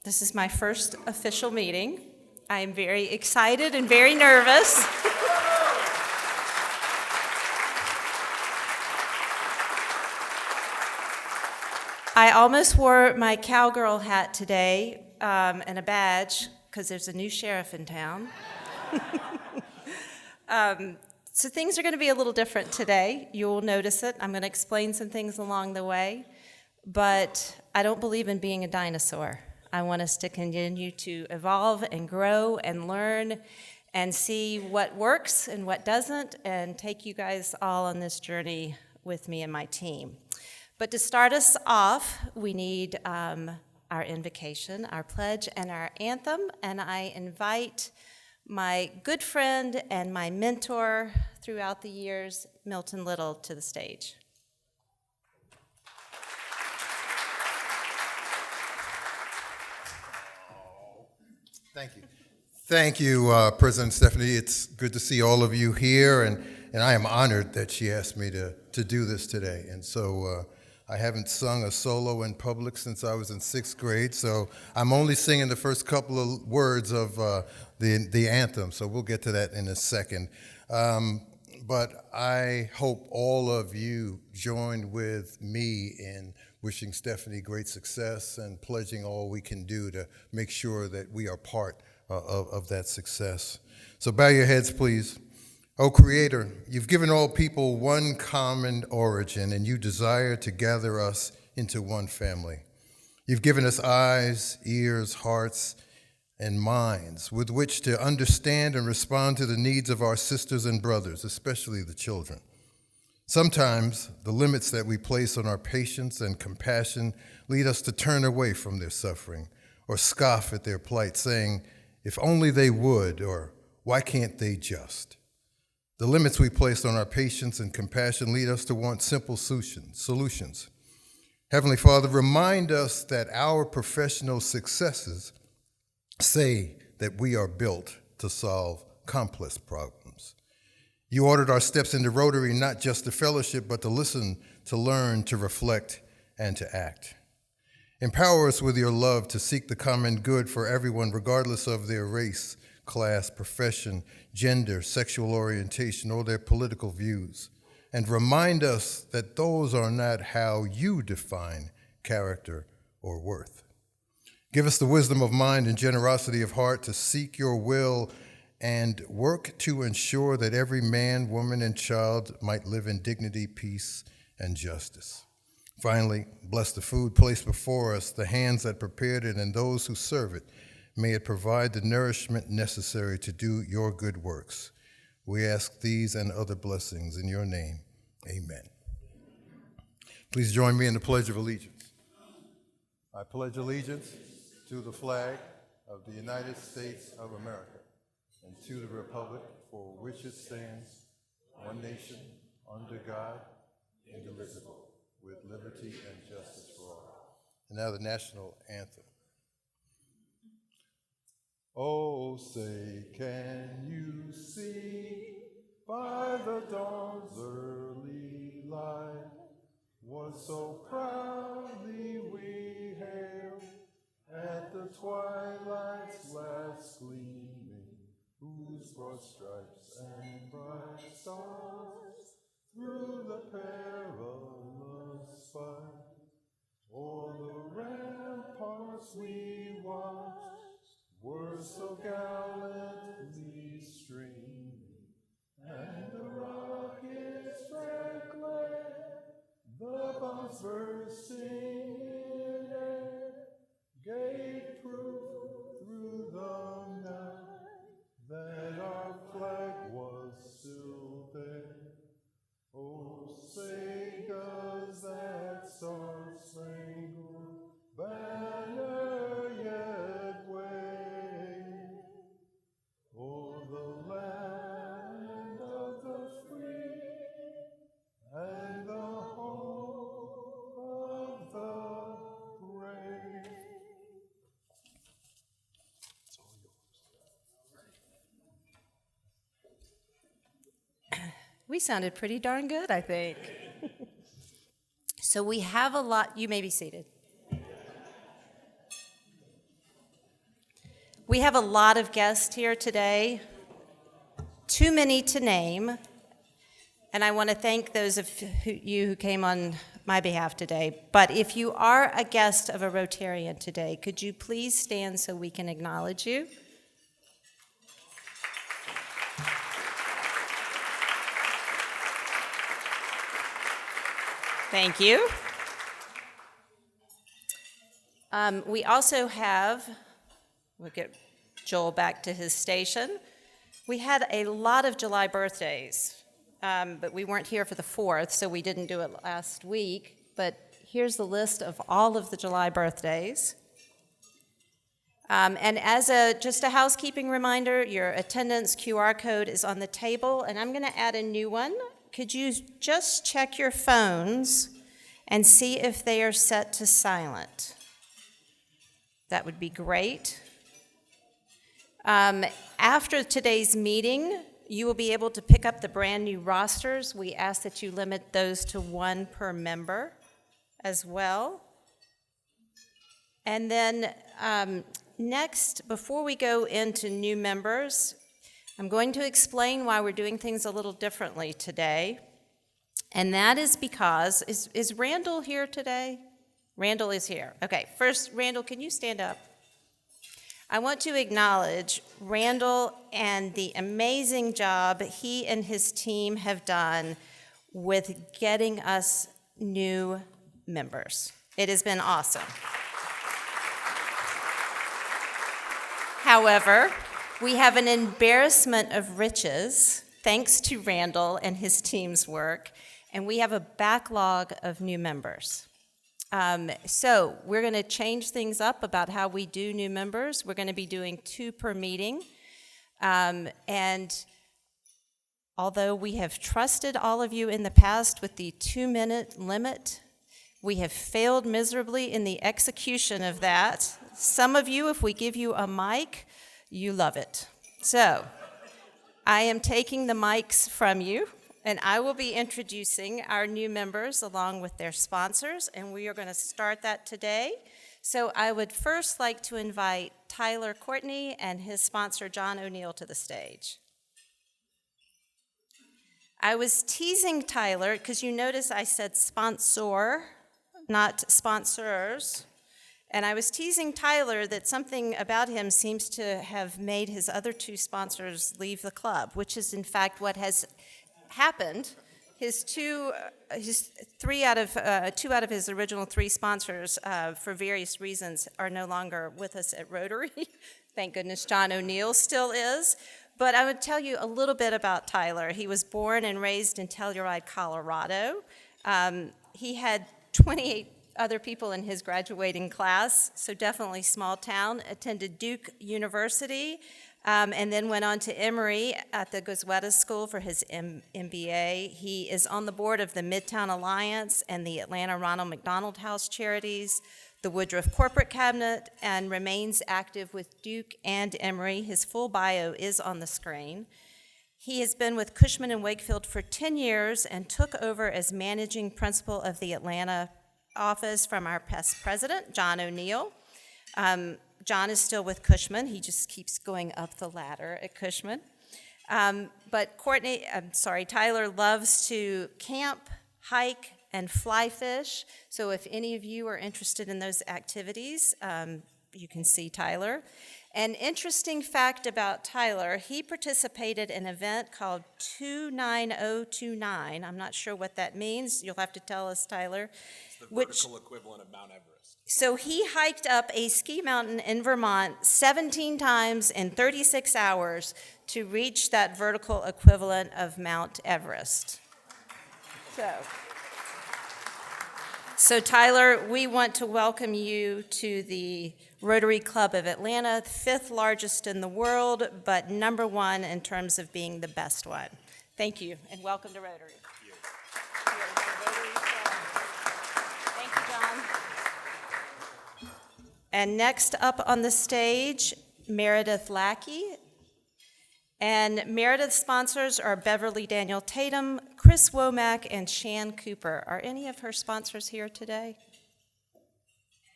This is my first official meeting. I am very excited and very nervous. I almost wore my cowgirl hat today and a badge because there's a new sheriff in town. So things are going to be a little different today. You'll notice it. I'm going to explain some things along the way. But I don't believe in being a dinosaur. I want us to continue to evolve and grow and learn and see what works and what doesn't and take you guys all on this journey with me and my team. But to start us off, we need our invocation, our pledge, and our anthem. And I invite my good friend and my mentor throughout the years, Milton Little, to the stage. Thank you. Thank you, President Stephanie. It's good to see all of you here, and I am honored that she asked me to do this today. And so I haven't sung a solo in public since I was in 6th grade, so I'm only singing the first couple of words of the anthem, so we'll get to that in a second. But I hope all of you join with me in wishing Stephanie great success and pledging all we can do to make sure that we are part of that success. So bow your heads, please. O Creator, you've given all people one common origin, and you desire to gather us into one family. You've given us eyes, ears, hearts, and minds with which to understand and respond to the needs of our sisters and brothers, especially the children. Sometimes the limits that we place on our patience and compassion lead us to turn away from their suffering or scoff at their plight, saying, if only they would, or why can't they just? The limits we place on our patience and compassion lead us to want simple solutions. Heavenly Father, remind us that our professional successes say that we are built to solve complex problems. You ordered our steps into Rotary not just to fellowship, but to listen, to learn, to reflect, and to act. Empower us with your love to seek the common good for everyone, regardless of their race, class, profession, gender, sexual orientation, or their political views. And remind us that those are not how you define character or worth. Give us the wisdom of mind and generosity of heart to seek your will and work to ensure that every man, woman, and child might live in dignity, peace, and justice. Finally, bless the food placed before us, the hands that prepared it, and those who serve it. May it provide the nourishment necessary to do your good works. We ask these and other blessings in your name. Amen. Please join me in the Pledge of Allegiance. I pledge allegiance to the flag of the United States of America and to the republic for which it stands, one nation, under God, indivisible, with liberty and justice for all. And now the national anthem. Oh, say, can you see by the dawn's early light what so proudly we hailed at the twilight's last gleaming, whose broad stripes and bright stars through the perilous fight o'er the ramparts we watched were so gallantly streaming, and the rockets' red glare, the bombs bursting in air, gave proof through the night that our flag was still there. Oh, say does that star-spangled banner yet wave o'er the land of the free and the home of the brave? It's all yours. We sounded pretty darn good, I think. So we have a lot. You may be seated. We have a lot of guests here today, too many to name, and I want to thank those of you who came on my behalf today. But if you are a guest of a Rotarian today, could you please stand so we can acknowledge you? Thank you. We also have, we'll get Joel back to his station. We had a lot of July birthdays, but we weren't here for the 4th, so we didn't do it last week. But here's the list of all of the July birthdays. And as just a housekeeping reminder, your attendance QR code is on the table, and I'm going to add a new one. Could you just check your phones and see if they are set to silent? That would be great. After today's meeting, you will be able to pick up the brand new rosters. We ask that you limit those to 1 per member as well. And then next, before we go into new members, I'm going to explain why we're doing things a little differently today. And that is because, is Randall here today? Randall is here. Okay, first, Randall, can you stand up? I want to acknowledge Randall and the amazing job he and his team have done with getting us new members. It has been awesome. However, we have an embarrassment of riches, thanks to Randall and his team's work, and we have a backlog of new members. So we're going to change things up about how we do new members. We're going to be doing 2 per meeting. And although we have trusted all of you in the past with the 2-minute limit, we have failed miserably in the execution of that. Some of you, if we give you a mic, you love it. So I am taking the mics from you, and I will be introducing our new members along with their sponsors, and we are going to start that today. So I would first like to invite Tyler Courtney and his sponsor, John O'Neill, to the stage. I was teasing Tyler, because you notice I said sponsor, not sponsors. And I was teasing Tyler that something about him seems to have made his other 2 sponsors leave the club, which is in fact what has happened. Two out of his original 3 sponsors, for various reasons, are no longer with us at Rotary. Thank goodness John O'Neill still is. But I would tell you a little bit about Tyler. He was born and raised in Telluride, Colorado. He had 28 other people in his graduating class, so definitely small town. Attended Duke University, and then went on to Emory at the Goethe School for his MBA. He is on the board of the Midtown Alliance and the Atlanta Ronald McDonald House Charities, the Woodruff Corporate Cabinet, and remains active with Duke and Emory. His full bio is on the screen. He has been with Cushman & Wakefield for 10 years and took over as managing principal of the Atlanta office from our past president, John O'Neill. John is still with Cushman. He just keeps going up the ladder at Cushman. But Tyler loves to camp, hike, and fly fish. So if any of you are interested in those activities, you can see Tyler. An interesting fact about Tyler, he participated in an event called 29029. I'm not sure what that means. You'll have to tell us, Tyler. It's the vertical equivalent of Mount Everest. So he hiked up a ski mountain in Vermont 17 times in 36 hours to reach that vertical equivalent of Mount Everest. So Tyler, we want to welcome you to the Rotary Club of Atlanta, 5th largest in the world, but number 1 in terms of being the best one. Thank you, and welcome to Rotary. Thank you, John. And next up on the stage, Meredith Lackey. And Meredith's sponsors are Beverly Daniel Tatum, Chris Womack, and Shan Cooper. Are any of her sponsors here today?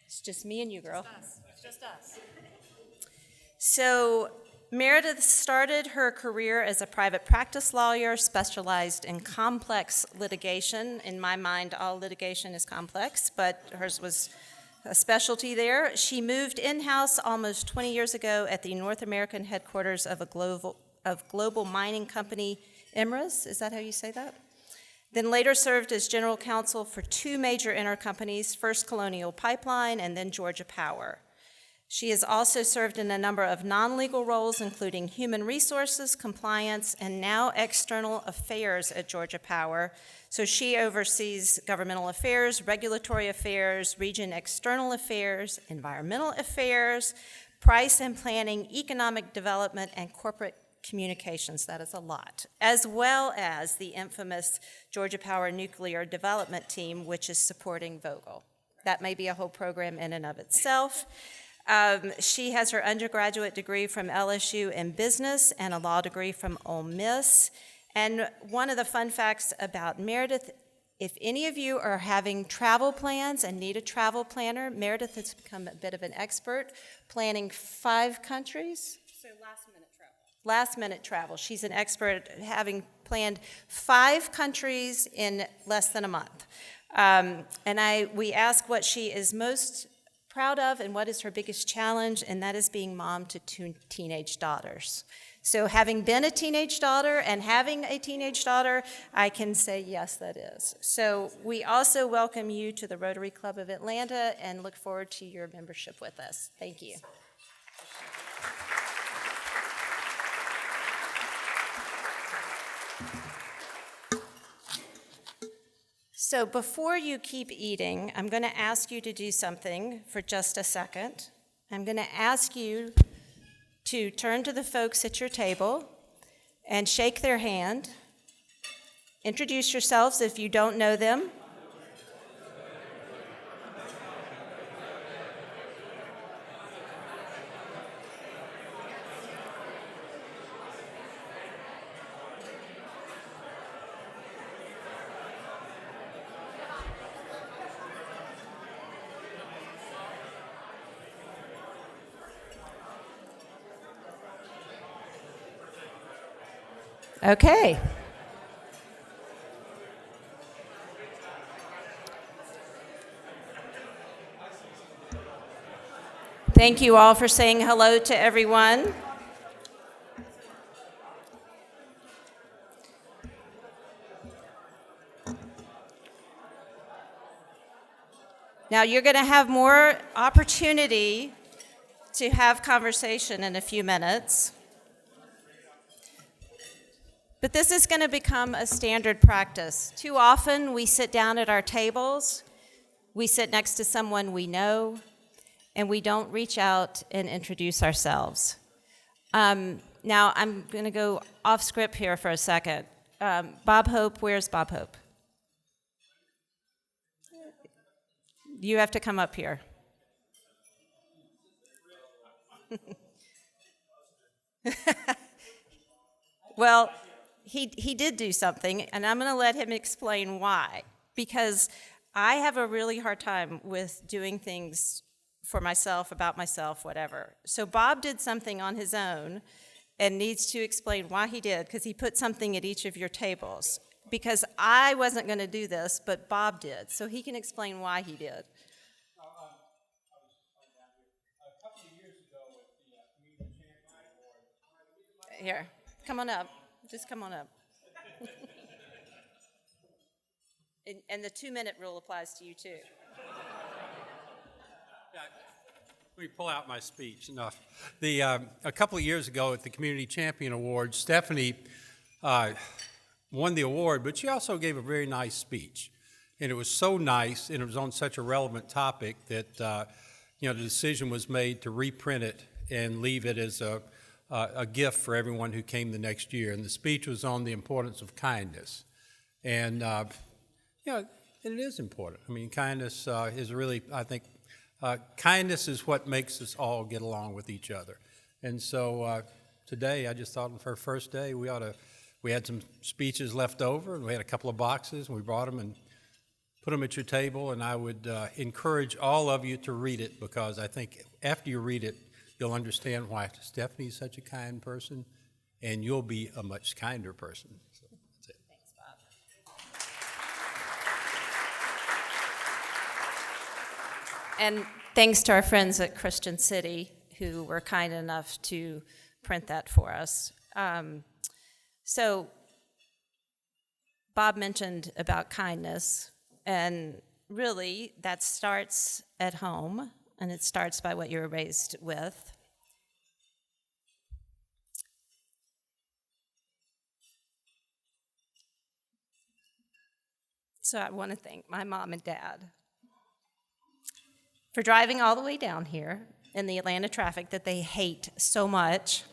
It's just me and you, girl. Just us. So Meredith started her career as a private practice lawyer specialized in complex litigation. In my mind, all litigation is complex, but hers was a specialty there. She moved in-house almost 20 years ago at the North American headquarters of global mining company, Emrys. Is that how you say that? Then later served as general counsel for two major intercompanies, first Colonial Pipeline and then Georgia Power. She has also served in a number of non-legal roles, including human resources, compliance, and now external affairs at Georgia Power. So she oversees governmental affairs, regulatory affairs, region external affairs, environmental affairs, price and planning, economic development, and corporate communications. That is a lot, as well as the infamous Georgia Power Nuclear Development Team, which is supporting Vogtle. That may be a whole program in and of itself. She has her undergraduate degree from LSU in business and a law degree from Ole Miss. And one of the fun facts about Meredith, if any of you are having travel plans and need a travel planner, Meredith has become a bit of an expert planning 5 countries. So last-minute travel. Last-minute travel. She's an expert at having planned 5 countries in less than a month. We ask what she is most proud of and what is her biggest challenge, and that is being mom to 2 teenage daughters. So having been a teenage daughter and having a teenage daughter, I can say yes, that is. So we also welcome you to the Rotary Club of Atlanta and look forward to your membership with us. Thank you. So before you keep eating, I'm going to ask you to do something for just a second. I'm going to ask you to turn to the folks at your table and shake their hand. Introduce yourselves if you don't know them. Okay. Thank you all for saying hello to everyone. Now you're going to have more opportunity to have conversation in a few minutes. But this is going to become a standard practice. Too often we sit down at our tables, we sit next to someone we know, and we don't reach out and introduce ourselves. Now I'm going to go off script here for a second. Bob Hope, where's Bob Hope? You have to come up here. Well, he did do something, and I'm going to let him explain why. Because I have a really hard time with doing things for myself, about myself, whatever. So Bob did something on his own and needs to explain why he did, because he put something at each of your tables. Because I wasn't going to do this, but Bob did. So he can explain why he did. Here, come on up. Just come on up. And the 2-minute rule applies to you, too. Let me pull out my speech. No, a couple of years ago at the Community Champion Awards, Stephanie won the award, but she also gave a very nice speech. And it was so nice, and it was on such a relevant topic that the decision was made to reprint it and leave it as a gift for everyone who came the next year. And the speech was on the importance of kindness. And, and it is important. I mean, kindness is really, I think, kindness is what makes us all get along with each other. And so today, I just thought for our first day, we had some speeches left over, and we had a couple of boxes, and we brought them and put them at your table. And I would encourage all of you to read it, because I think after you read it, You'll understand why Stephanie is such a kind person, and you'll be a much kinder person. So that's it. Thanks, Bob. And thanks to our friends at Christian City who were kind enough to print that for us. So Bob mentioned about kindness, and really that starts at home, and it starts by what you were raised with. So I want to thank my mom and dad for driving all the way down here in the Atlanta traffic that they hate so much.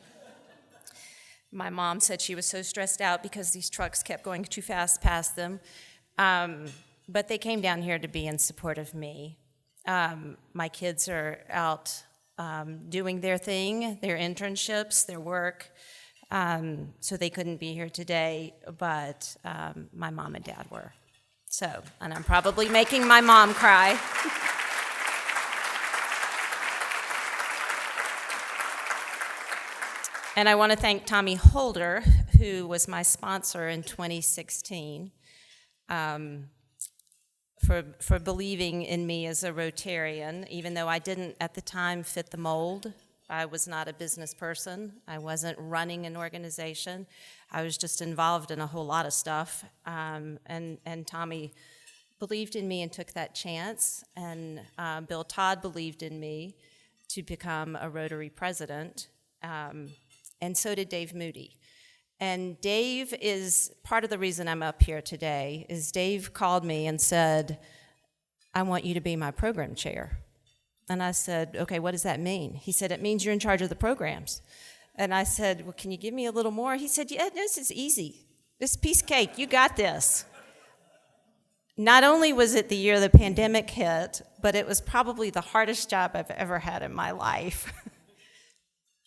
My mom said she was so stressed out because these trucks kept going too fast past them. But they came down here to be in support of me. My kids are out doing their thing, their internships, their work, so they couldn't be here today, but my mom and dad were. So, and I'm probably making my mom cry. And I want to thank Tommy Holder, who was my sponsor in 2016, for believing in me as a Rotarian, even though I didn't at the time fit the mold. I was not a business person. I wasn't running an organization. I was just involved in a whole lot of stuff. And Tommy believed in me and took that chance. And Bill Todd believed in me to become a Rotary president. And so did Dave Moody. And Dave is part of the reason I'm up here today, is Dave called me and said, I want you to be my program chair. And I said, okay, what does that mean? He said, it means you're in charge of the programs. And I said, well, can you give me a little more? He said, yeah, this is easy. This is a piece of cake. You got this. Not only was it the year the pandemic hit, but it was probably the hardest job I've ever had in my life.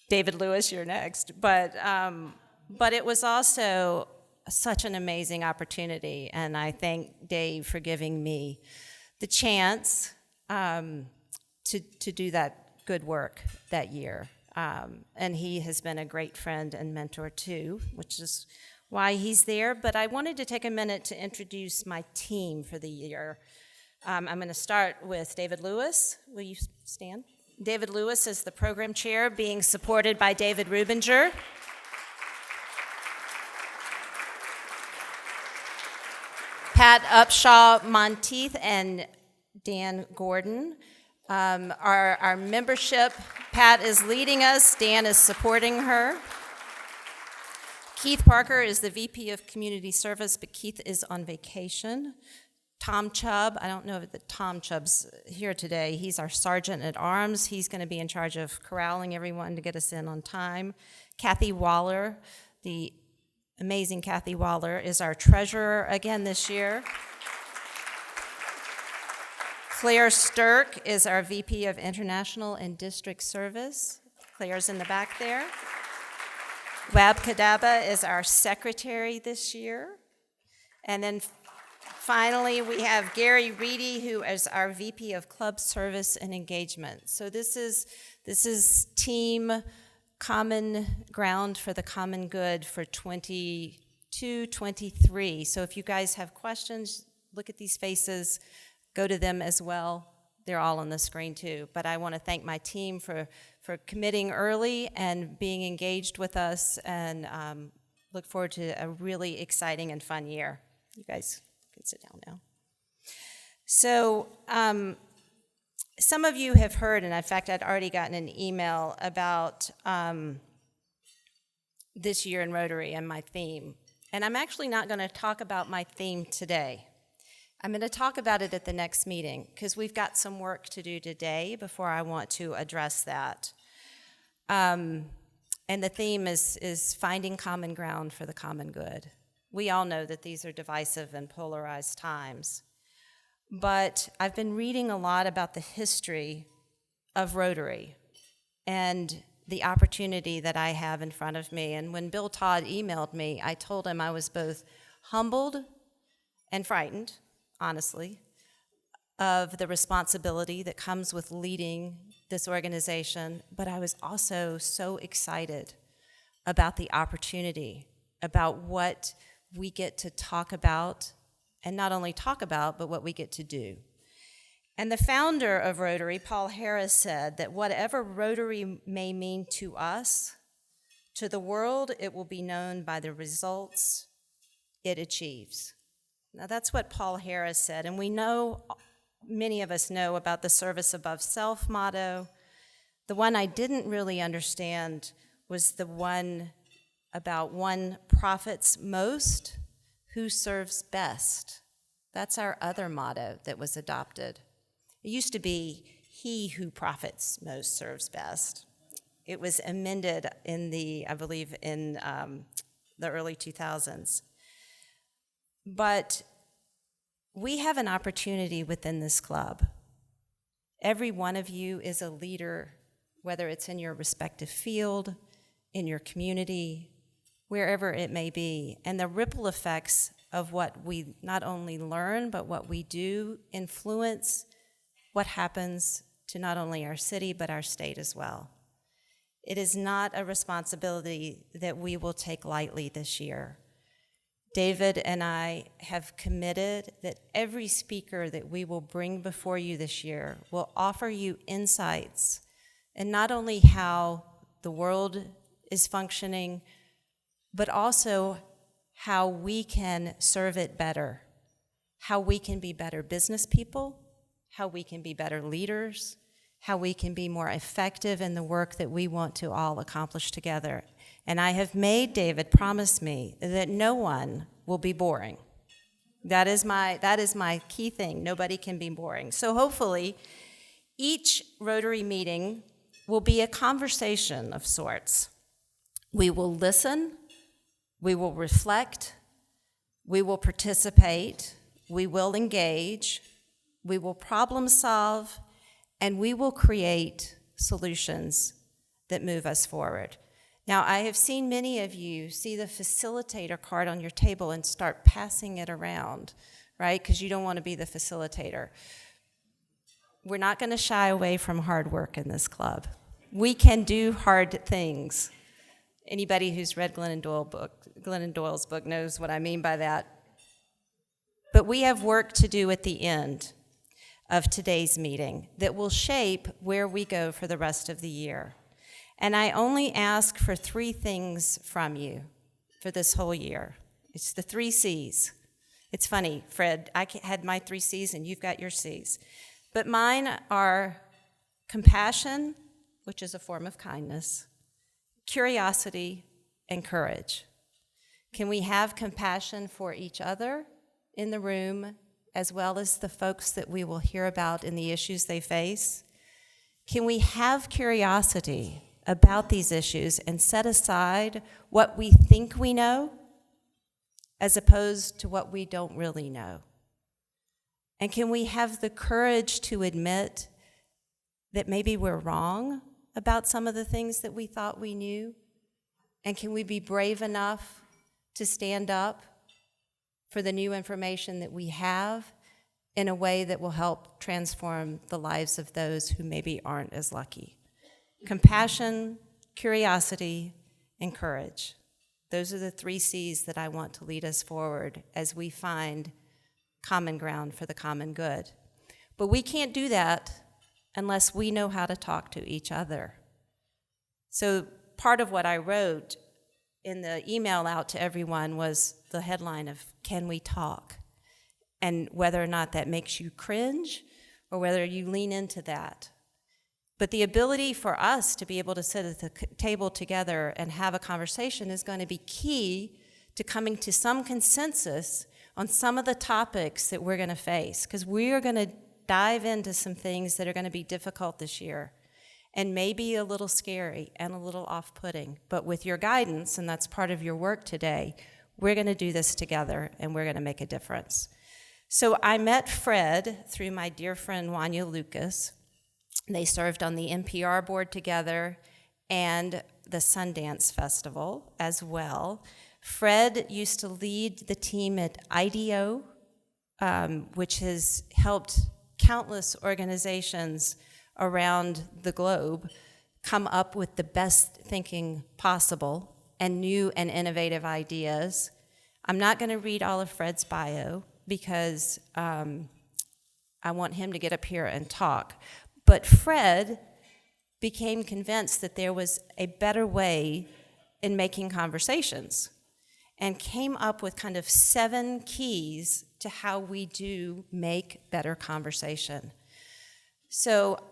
David Lewis, you're next. But it was also such an amazing opportunity, and I thank Dave for giving me the chance to do that good work that year. And he has been a great friend and mentor too, which is why he's there. But I wanted to take a minute to introduce my team for the year. I'm going to start with David Lewis. Will you stand? David Lewis is the program chair, being supported by David Rubinger. Pat Upshaw Monteith and Dan Gordon. Our membership, Pat is leading us, Dan is supporting her. Keith Parker is the VP of Community Service, but Keith is on vacation. Tom Chubb, I don't know if Tom Chubb's here today. He's our sergeant at arms. He's going to be in charge of corralling everyone to get us in on time. Kathy Waller, the amazing Kathy Waller, is our treasurer again this year. Claire Stirk is our VP of International and District Service. Claire's in the back there. Wab Kadaba is our secretary this year. And then finally, we have Gary Reedy, who is our VP of Club Service and Engagement. So this is team common ground for the common good for 22-23. So if you guys have questions, look at these faces, go to them as well. They're all on the screen too. But I want to thank my team for committing early and being engaged with us, and look forward to a really exciting and fun year. You guys can sit down now. So some of you have heard, and in fact, I'd already gotten an email about this year in Rotary and my theme. And I'm actually not going to talk about my theme today. I'm going to talk about it at the next meeting, because we've got some work to do today before I want to address that. And the theme is finding common ground for the common good. We all know that these are divisive and polarized times. But I've been reading a lot about the history of Rotary and the opportunity that I have in front of me. And when Bill Todd emailed me, I told him I was both humbled and frightened, honestly, of the responsibility that comes with leading this organization, but I was also so excited about the opportunity, about what we get to talk about, and not only talk about, but what we get to do. And the founder of Rotary, Paul Harris, said that whatever Rotary may mean to us, to the world, it will be known by the results it achieves. Now, that's what Paul Harris said, and we know, many of us know about the service above self motto. The one I didn't really understand was the one about one profits most, who serves best. That's our other motto that was adopted. It used to be, he who profits most serves best. It was amended I believe in the early 2000s. But we have an opportunity within this club. Every one of you is a leader, whether it's in your respective field, in your community, wherever it may be. And the ripple effects of what we not only learn, but what we do influence what happens to not only our city, but our state as well. It is not a responsibility that we will take lightly this year. David and I have committed that every speaker that we will bring before you this year will offer you insights in not only how the world is functioning, but also how we can serve it better, how we can be better business people, how we can be better leaders, how we can be more effective in the work that we want to all accomplish together. And I have made David promise me that no one will be boring. That is my key thing. Nobody can be boring. So hopefully, each Rotary meeting will be a conversation of sorts. We will listen, we will reflect, we will participate, we will engage, we will problem solve, and we will create solutions that move us forward. Now, I have seen many of you see the facilitator card on your table and start passing it around, right? Because you don't want to be the facilitator. We're not going to shy away from hard work in this club. We can do hard things. Anybody who's read Glennon Doyle's book knows what I mean by that. But we have work to do at the end of today's meeting that will shape where we go for the rest of the year. And I only ask for 3 things from you for this whole year. It's the 3 C's. It's funny, Fred, I had my 3 C's and you've got your C's. But mine are compassion, which is a form of kindness, curiosity, and courage. Can we have compassion for each other in the room, as well as the folks that we will hear about in the issues they face? Can we have curiosity about these issues and set aside what we think we know as opposed to what we don't really know? And can we have the courage to admit that maybe we're wrong about some of the things that we thought we knew? And can we be brave enough to stand up for the new information that we have in a way that will help transform the lives of those who maybe aren't as lucky? Compassion, curiosity, and courage. Those are the 3 C's that I want to lead us forward as we find common ground for the common good. But we can't do that unless we know how to talk to each other. So part of what I wrote in the email out to everyone was the headline of, "Can we talk?" And whether or not that makes you cringe or whether you lean into that. But the ability for us to be able to sit at the table together and have a conversation is going to be key to coming to some consensus on some of the topics that we're going to face, because we are going to dive into some things that are going to be difficult this year and maybe a little scary and a little off-putting. But with your guidance, and that's part of your work today, we're going to do this together and we're going to make a difference. So I met Fred through my dear friend Wanya Lucas. They served on the NPR board together and the Sundance Festival as well. Fred used to lead the team at IDEO, which has helped countless organizations around the globe come up with the best thinking possible and new and innovative ideas. I'm not going to read all of Fred's bio because I want him to get up here and talk. But Fred became convinced that there was a better way in making conversations and came up with kind of 7 keys to how we do make better conversation. So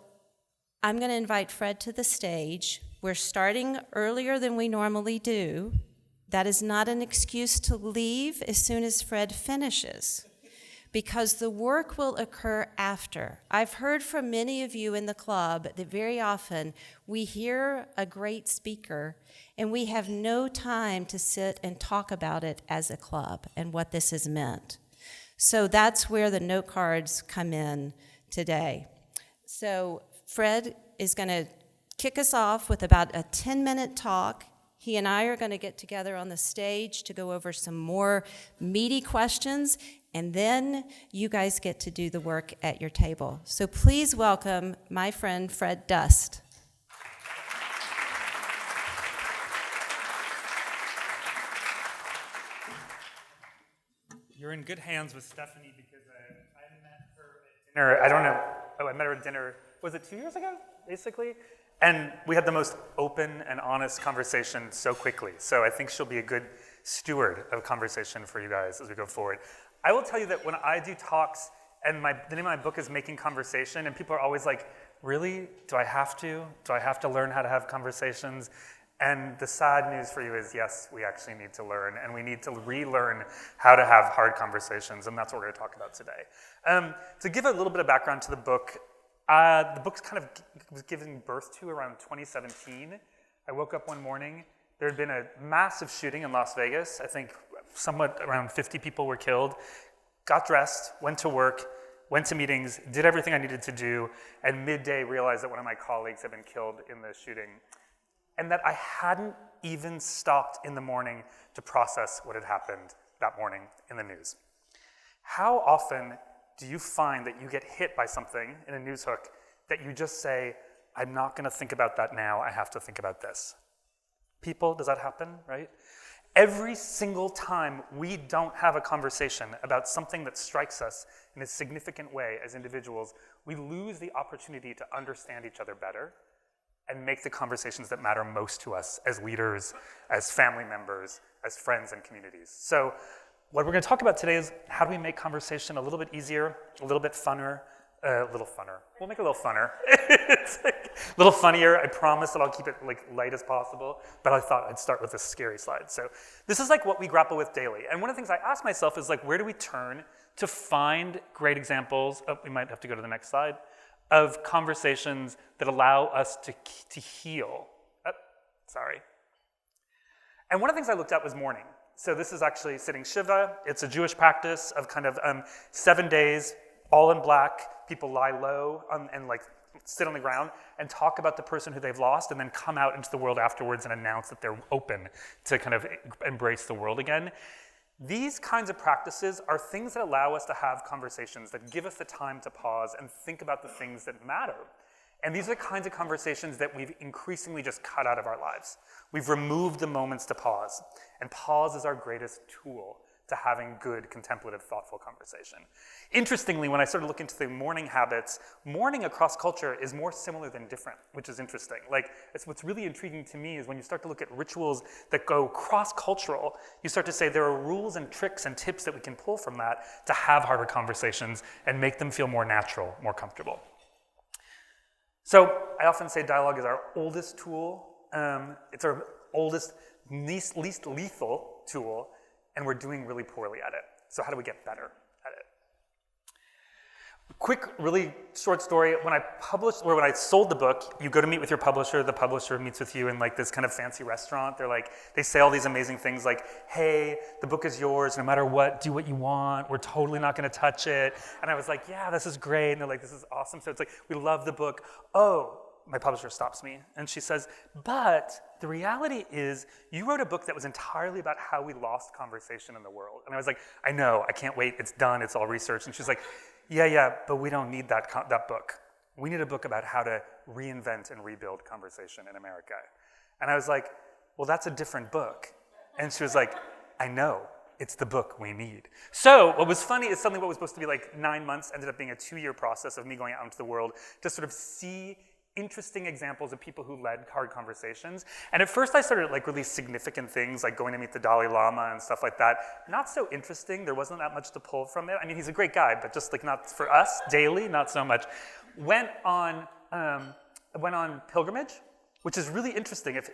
I'm going to invite Fred to the stage. We're starting earlier than we normally do. That is not an excuse to leave as soon as Fred finishes, because the work will occur after. I've heard from many of you in the club that very often we hear a great speaker and we have no time to sit and talk about it as a club and what this has meant. So that's where the note cards come in today. So Fred is going to kick us off with about a 10-minute talk. He and I are going to get together on the stage to go over some more meaty questions, and then you guys get to do the work at your table. So please welcome my friend Fred Dust. You're in good hands with Stephanie because I met her at dinner. I don't know. Oh, I met her at dinner. Was it 2 years ago, basically? And we had the most open and honest conversation so quickly. So I think she'll be a good steward of conversation for you guys as we go forward. I will tell you that when I do talks, and the name of my book is Making Conversation, and people are always like, really? Do I have to? Do I have to learn how to have conversations? And the sad news for you is, yes, we actually need to learn, and we need to relearn how to have hard conversations, and that's what we're going to talk about today. To give a little bit of background to the book's kind of was given birth to around 2017. I woke up one morning. There had been a massive shooting in Las Vegas. I think somewhat around 50 people were killed. Got dressed, went to work, went to meetings, did everything I needed to do, and midday realized that one of my colleagues had been killed in the shooting, and that I hadn't even stopped in the morning to process what had happened that morning in the news. How often do you find that you get hit by something in a news hook that you just say, I'm not going to think about that now, I have to think about this? People, does that happen, right? Every single time we don't have a conversation about something that strikes us in a significant way as individuals, we lose the opportunity to understand each other better and make the conversations that matter most to us as leaders, as family members, as friends and communities. So what we're going to talk about today is how do we make conversation a little bit easier, a little bit funner, a little funner. We'll make it a little funner. It's like a little funnier. I promise that I'll keep it like light as possible, but I thought I'd start with this scary slide. So this is like what we grapple with daily. And one of the things I ask myself is like, where do we turn to find great examples of, we might have to go to the next slide, of conversations that allow us to heal. Sorry. And one of the things I looked at was mourning. So this is actually sitting Shiva. It's a Jewish practice of kind of 7 days, all in black. People lie low and like sit on the ground and talk about the person who they've lost and then come out into the world afterwards and announce that they're open to kind of embrace the world again. These kinds of practices are things that allow us to have conversations that give us the time to pause and think about the things that matter. And these are the kinds of conversations that we've increasingly just cut out of our lives. We've removed the moments to pause. And pause is our greatest tool to having good, contemplative, thoughtful conversation. Interestingly, when I started looking into the mourning habits, mourning across culture is more similar than different, which is interesting. Like, it's what's really intriguing to me is when you start to look at rituals that go cross-cultural, you start to say there are rules and tricks and tips that we can pull from that to have harder conversations and make them feel more natural, more comfortable. So I often say dialogue is our oldest tool. It's our oldest, least lethal tool, and we're doing really poorly at it. So how do we get better at it? Quick, really short story. When I sold the book, you go to meet with your publisher, the publisher meets with you in like this kind of fancy restaurant. They say all these amazing things like, hey, the book is yours, no matter what, do what you want, we're totally not gonna touch it. And I was like, yeah, this is great. And they're like, this is awesome. So it's like, we love the book. Oh, my publisher stops me and she says, but the reality is you wrote a book that was entirely about how we lost conversation in the world. And I was like, I know, I can't wait, it's done, it's all researched. And she's like, yeah, but we don't need that book. We need a book about how to reinvent and rebuild conversation in America. And I was like, well, that's a different book. And she was like, I know, it's the book we need. So what was funny is suddenly what was supposed to be like 9 months ended up being a 2-year process of me going out into the world to sort of see interesting examples of people who led hard conversations. And at first I started at like really significant things like going to meet the Dalai Lama and stuff like that. Not so interesting, there wasn't that much to pull from it. I mean, he's a great guy, but just like not for us daily, not so much. Went on pilgrimage, which is really interesting. If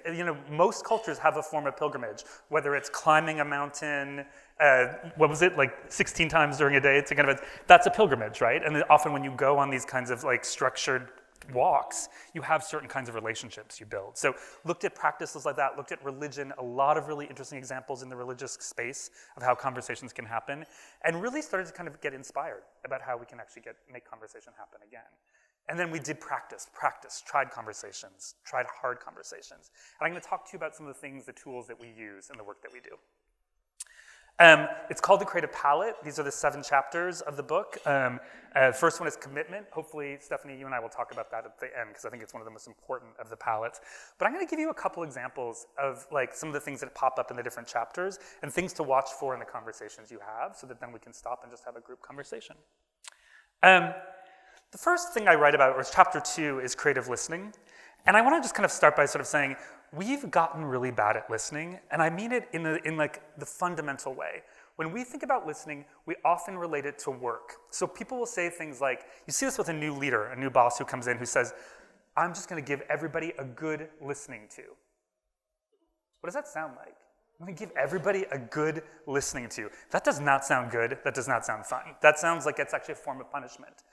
most cultures have a form of pilgrimage, whether it's climbing a mountain, like 16 times during a day, it's a kind of that's a pilgrimage, right? And then often when you go on these kinds of like structured walks, you have certain kinds of relationships you build. So looked at practices like that, looked at religion, a lot of really interesting examples in the religious space of how conversations can happen, and really started to kind of get inspired about how we can actually make conversation happen again. And then we did practice, tried conversations, tried hard conversations. And I'm going to talk to you about some of the things, the tools that we use in the work that we do. It's called The Creative Palette. These are the 7 chapters of the book. First one is commitment. Hopefully, Stephanie, you and I will talk about that at the end because I think it's one of the most important of the palettes. But I'm going to give you a couple examples of like some of the things that pop up in the different chapters and things to watch for in the conversations you have so that then we can stop and just have a group conversation. The first thing I write about, or chapter 2, is creative listening. And I want to just kind of start by sort of saying, we've gotten really bad at listening, and I mean it in like the fundamental way. When we think about listening, we often relate it to work. So people will say things like, you see this with a new leader, a new boss who comes in who says, I'm just going to give everybody a good listening to. What does that sound like? I'm going to give everybody a good listening to. That does not sound good. That does not sound fun. That sounds like it's actually a form of punishment.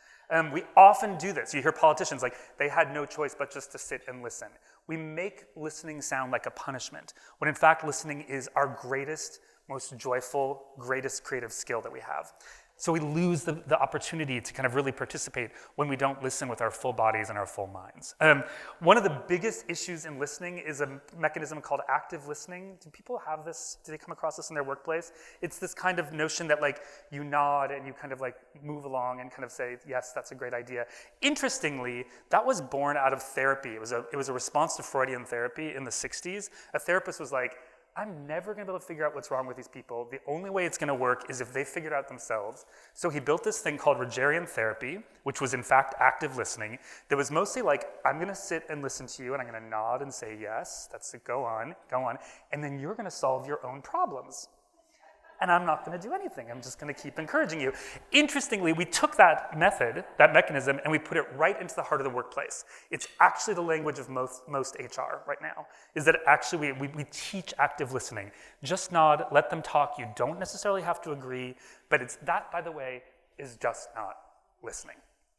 We often do this. You hear politicians like, they had no choice but just to sit and listen. We make listening sound like a punishment, when in fact listening is our greatest, most joyful, greatest creative skill that we have. So we lose the opportunity to kind of really participate when we don't listen with our full bodies and our full minds. One of the biggest issues in listening is a mechanism called active listening. Do people have this? Do they come across this in their workplace? It's this kind of notion that like you nod and you kind of like move along and kind of say, yes, that's a great idea. Interestingly, that was born out of therapy. It was a response to Freudian therapy in the 60s. A therapist was like, I'm never going to be able to figure out what's wrong with these people. The only way it's going to work is if they figure it out themselves. So he built this thing called Rogerian therapy, which was in fact active listening. That was mostly like, I'm going to sit and listen to you, and I'm going to nod and say, yes, that's it, go on. And then you're going to solve your own problems. And I'm not going to do anything. I'm just going to keep encouraging you. Interestingly, we took that method, that mechanism, and we put it right into the heart of the workplace. It's actually the language of most HR right now, is that actually we teach active listening. Just nod, let them talk. You don't necessarily have to agree, but that, by the way, is just not listening.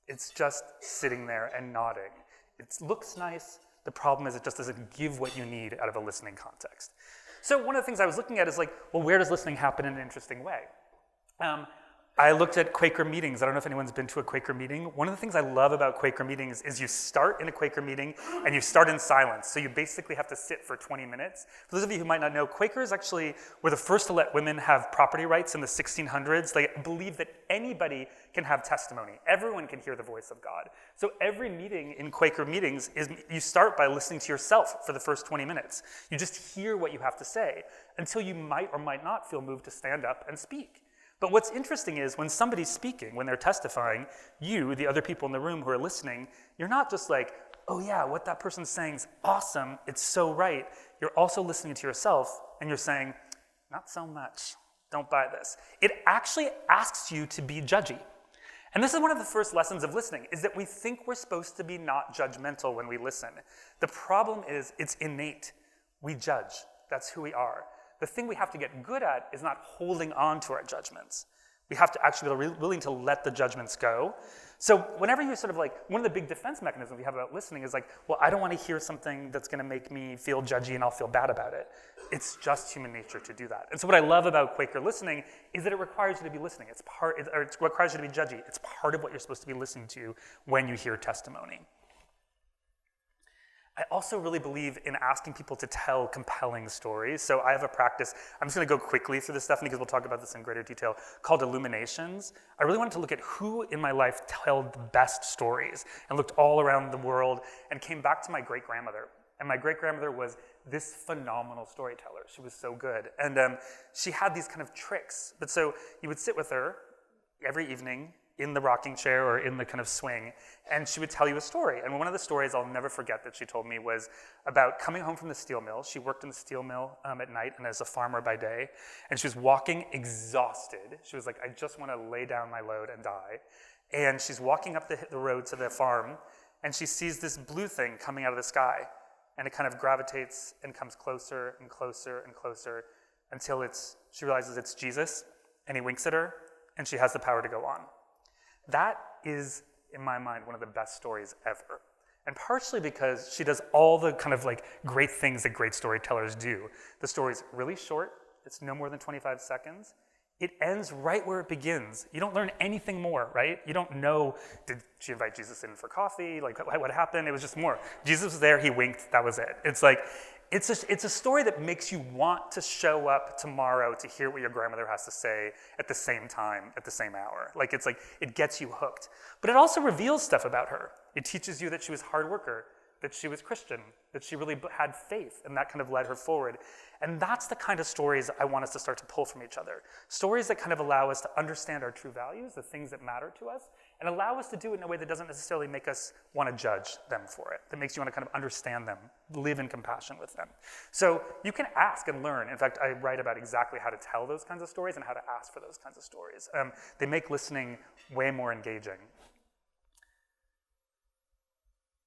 It's just sitting there and nodding. It looks nice. The problem is it just doesn't give what you need out of a listening context. So one of the things I was looking at is like, well, where does listening happen in an interesting way? I looked at Quaker meetings. I don't know if anyone's been to a Quaker meeting. One of the things I love about Quaker meetings is you start in a Quaker meeting and you start in silence. So you basically have to sit for 20 minutes. For those of you who might not know, Quakers actually were the first to let women have property rights in the 1600s. They believed that anybody can have testimony. Everyone can hear the voice of God. So every meeting in Quaker meetings is you start by listening to yourself for the first 20 minutes. You just hear what you have to say until you might or might not feel moved to stand up and speak. But what's interesting is when somebody's speaking, when they're testifying, you, the other people in the room who are listening, you're not just like, oh yeah, what that person's saying is awesome, it's so right. You're also listening to yourself and you're saying, not so much, don't buy this. It actually asks you to be judgy. And this is one of the first lessons of listening, is that we think we're supposed to be not judgmental when we listen. The problem is it's innate. We judge. That's who we are. The thing we have to get good at is not holding on to our judgments. We have to actually be willing to let the judgments go. So whenever you sort of like, one of the big defense mechanisms we have about listening is like, well, I don't want to hear something that's going to make me feel judgy and I'll feel bad about it. It's just human nature to do that. And so what I love about Quaker listening is that it requires you to be listening. It requires you to be judgy. It's part of what you're supposed to be listening to when you hear testimony. I also really believe in asking people to tell compelling stories. So I have a practice, I'm just gonna go quickly through this, Stephanie, because we'll talk about this in greater detail, called Illuminations. I really wanted to look at who in my life told the best stories, and looked all around the world, and came back to my great-grandmother. And my great-grandmother was this phenomenal storyteller. She was so good. And she had these kind of tricks. But so you would sit with her every evening in the rocking chair or in the kind of swing, and she would tell you a story. And one of the stories I'll never forget that she told me was about coming home from the steel mill. She worked in the steel mill at night and as a farmer by day, and she was walking exhausted. She was like, I just want to lay down my load and die. And she's walking up the road to the farm, and she sees this blue thing coming out of the sky, and it kind of gravitates and comes closer and closer and closer until she realizes it's Jesus, and he winks at her, and she has the power to go on. That is, in my mind, one of the best stories ever. And partially because she does all the kind of like great things that great storytellers do. The story's really short, it's no more than 25 seconds. It ends right where it begins. You don't learn anything more, right? You don't know, did she invite Jesus in for coffee? Like, what happened? It was just more. Jesus was there, he winked, that was it. It's like, it's a story that makes you want to show up tomorrow to hear what your grandmother has to say at the same time, at the same hour. Like, it's like, it gets you hooked. But it also reveals stuff about her. It teaches you that she was a hard worker, that she was Christian, that she really had faith, and that kind of led her forward. And that's the kind of stories I want us to start to pull from each other. Stories that kind of allow us to understand our true values, the things that matter to us, and allow us to do it in a way that doesn't necessarily make us want to judge them for it, that makes you want to kind of understand them, live in compassion with them. So you can ask and learn. In fact, I write about exactly how to tell those kinds of stories and how to ask for those kinds of stories. They make listening way more engaging.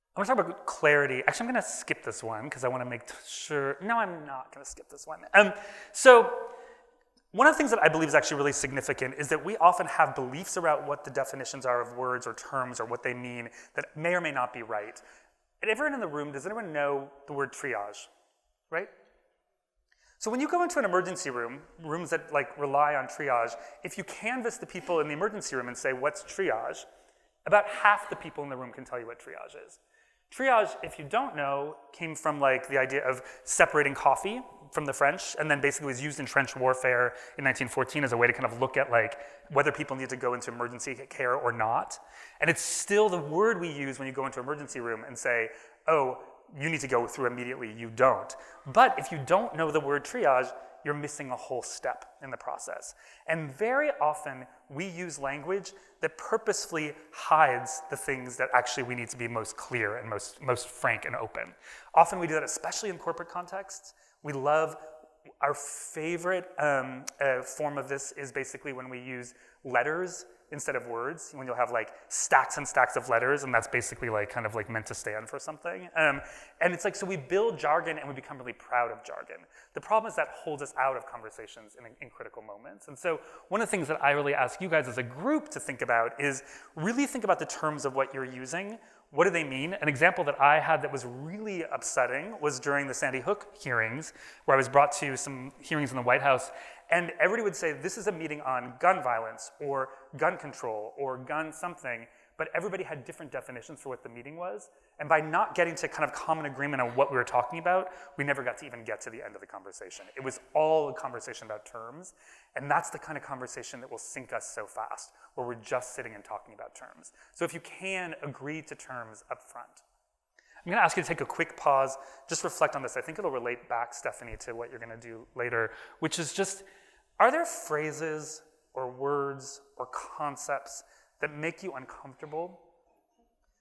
I want to talk about clarity. Actually, I'm going to skip this one because I want to make sure. No, I'm not going to skip this one. So one of the things that I believe is actually really significant is that we often have beliefs about what the definitions are of words or terms or what they mean that may or may not be right. And everyone in the room, does anyone know the word triage, right? So when you go into an emergency room, rooms that like rely on triage, if you canvass the people in the emergency room and say, what's triage? About half the people in the room can tell you what triage is. Triage, if you don't know, came from like the idea of separating coffee from the French, and then basically was used in trench warfare in 1914 as a way to kind of look at like whether people need to go into emergency care or not. And it's still the word we use when you go into an emergency room and say, oh, you need to go through immediately, you don't. But if you don't know the word triage, you're missing a whole step in the process. And very often, we use language that purposefully hides the things that actually we need to be most clear and most frank and open. Often we do that, especially in corporate contexts. We love, our favorite form of this is basically when we use letters instead of words, when you'll have like stacks and stacks of letters, and that's basically like kind of like meant to stand for something. And it's like, so we build jargon and we become really proud of jargon. The problem is that holds us out of conversations in critical moments. And so one of the things that I really ask you guys as a group to think about is really think about the terms of what you're using. What do they mean? An example that I had that was really upsetting was during the Sandy Hook hearings, where I was brought to some hearings in the White House, and everybody would say, this is a meeting on gun violence, or gun control, or gun something, but everybody had different definitions for what the meeting was, and by not getting to kind of common agreement on what we were talking about, we never got to even get to the end of the conversation. It was all a conversation about terms, and that's the kind of conversation that will sink us so fast, where we're just sitting and talking about terms. So if you can, agree to terms up front. I'm gonna ask you to take a quick pause, just reflect on this. I think it'll relate back, Stephanie, to what you're gonna do later, which is just, are there phrases or words or concepts that make you uncomfortable,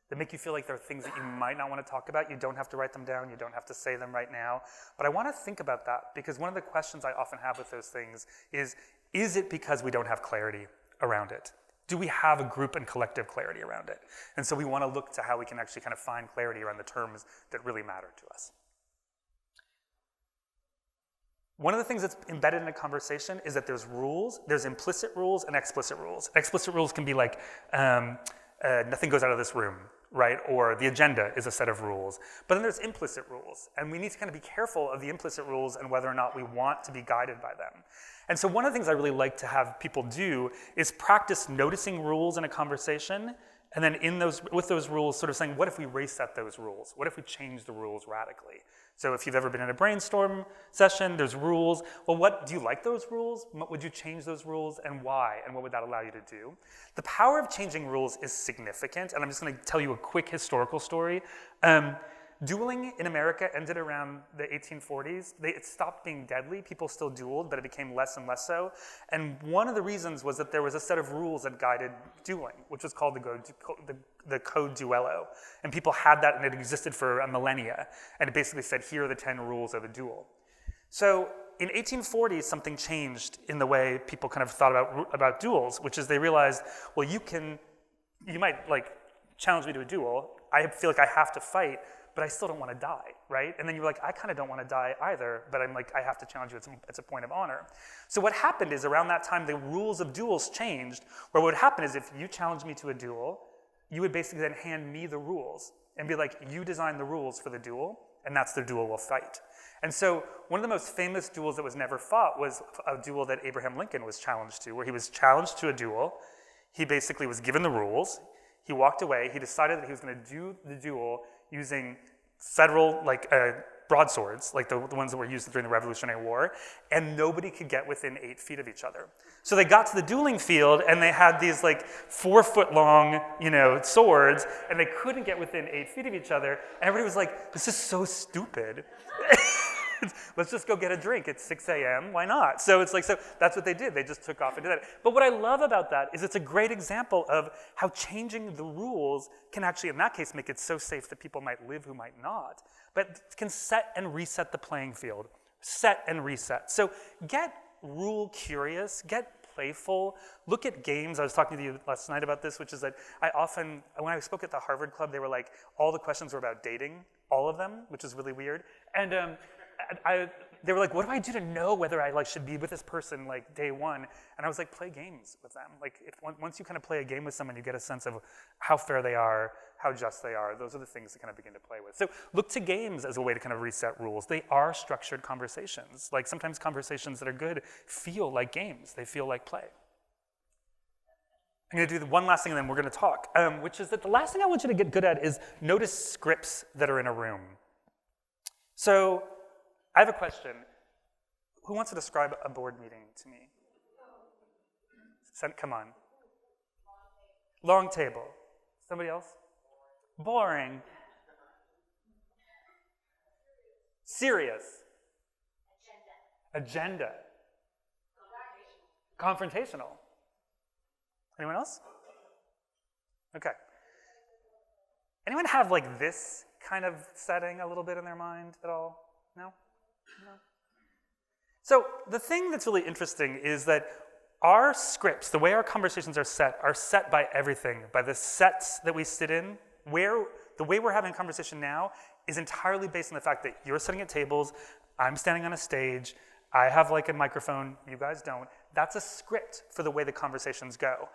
that make you feel like there are things that you might not want to talk about? You don't have to write them down, you don't have to say them right now, but I want to think about that, because one of the questions I often have with those things is it because we don't have clarity around it? Do we have a group and collective clarity around it? And so we want to look to how we can actually kind of find clarity around the terms that really matter to us. One of the things that's embedded in a conversation is that there's rules, there's implicit rules and explicit rules. Explicit rules can be like, nothing goes out of this room, right? Or the agenda is a set of rules. But then there's implicit rules, and we need to kind of be careful of the implicit rules and whether or not we want to be guided by them. And so one of the things I really like to have people do is practice noticing rules in a conversation And then with those rules, sort of saying, what if we reset those rules? What if we change the rules radically? So if you've ever been in a brainstorm session, there's rules. Well, do you like those rules? Would you change those rules, and why? And what would that allow you to do? The power of changing rules is significant, and I'm just gonna tell you a quick historical story. Dueling in America ended around the 1840s. It stopped being deadly. People still dueled, but it became less and less so. And one of the reasons was that there was a set of rules that guided dueling, which was called the Code Duello. And people had that, and it existed for a millennia. And it basically said, here are the 10 rules of a duel. So in 1840, something changed in the way people kind of thought about duels, which is they realized, well, you might like challenge me to a duel. I feel like I have to fight, but I still don't want to die, right? And then you're like, I kind of don't want to die either, but I'm like, I have to challenge you, it's a point of honor. So what happened is around that time, the rules of duels changed, where what would happen is if you challenged me to a duel, you would basically then hand me the rules and be like, you designed the rules for the duel, and that's the duel we'll fight. And so one of the most famous duels that was never fought was a duel that Abraham Lincoln was challenged to, where he was challenged to a duel. He basically was given the rules. He walked away. He decided that he was going to do the duel using federal broadswords, like the ones that were used during the Revolutionary War, and nobody could get within 8 feet of each other. So they got to the dueling field, and they had these 4-foot-long, swords, and they couldn't get within 8 feet of each other. And everybody was like, "This is so stupid. Let's just go get a drink. It's 6 a.m. Why not?" So it's so that's what they did. They just took off and did that. But what I love about that is it's a great example of how changing the rules can actually, in that case, make it so safe that people might live who might not, but can set and reset the playing field. Set and reset. So get rule curious, get playful, look at games. I was talking to you last night about this, which is that when I spoke at the Harvard Club, they were like, all the questions were about dating, all of them, which is really weird. And they were like, what do I do to know whether I should be with this person day one? And I was like, play games with them. Once you kind of play a game with someone, you get a sense of how fair they are, how just they are. Those are the things to kind of begin to play with. So look to games as a way to kind of reset rules. They are structured conversations. Sometimes conversations that are good feel like games. They feel like play. I'm going to do the one last thing, and then we're going to talk, which is that the last thing I want you to get good at is notice scripts that are in a room. So I have a question. Who wants to describe a board meeting to me? Come on. Long table. Somebody else? Boring. Serious. Agenda. Confrontational. Anyone else? Okay. Anyone have this kind of setting a little bit in their mind at all? No? No? So the thing that's really interesting is that our scripts, the way our conversations are set by everything, by the sets that we sit in, the way we're having a conversation now is entirely based on the fact that you're sitting at tables, I'm standing on a stage, I have a microphone, you guys don't. That's a script for the way the conversations go.